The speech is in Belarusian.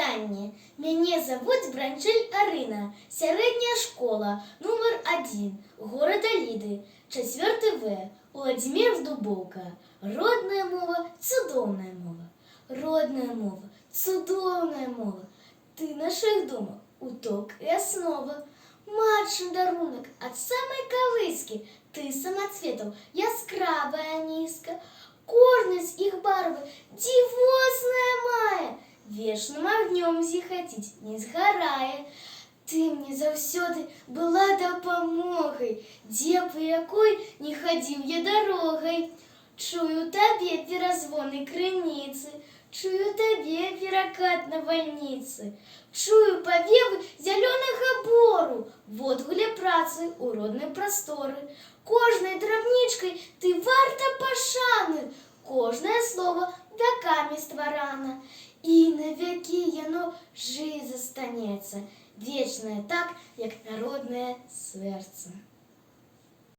вітанне. Мяне завуць Бранчэль Арына, сярэдняя школа, нумар 1, горада Ліды, 4 В, Уладзімір Дубоўка. Родная мова, цудоўная мова. Родная мова, цудоўная мова. Ты нашых думаў, уток і аснова. Матчын дарунак ад самай калыскі, ты самацветаў, яскравая нізка. Кожны з іх барвы дзівосная мае, вечным агнём зіхаціць не згарае. Ты мне заўсёды была дапамогай, дзе па якой не хадзіў я дарогай. Чую табе перазвоны крыніцы, чую табе перакат навальніцы, чую павевы зялёнага бору, водгуле працы ў роднай прасторы. Кожнай драбнічкай ты варта пашаны, кожнае слово вякамі стварана. І на вякі яно жыць застанецца, вечнае так, як народнае сэрца.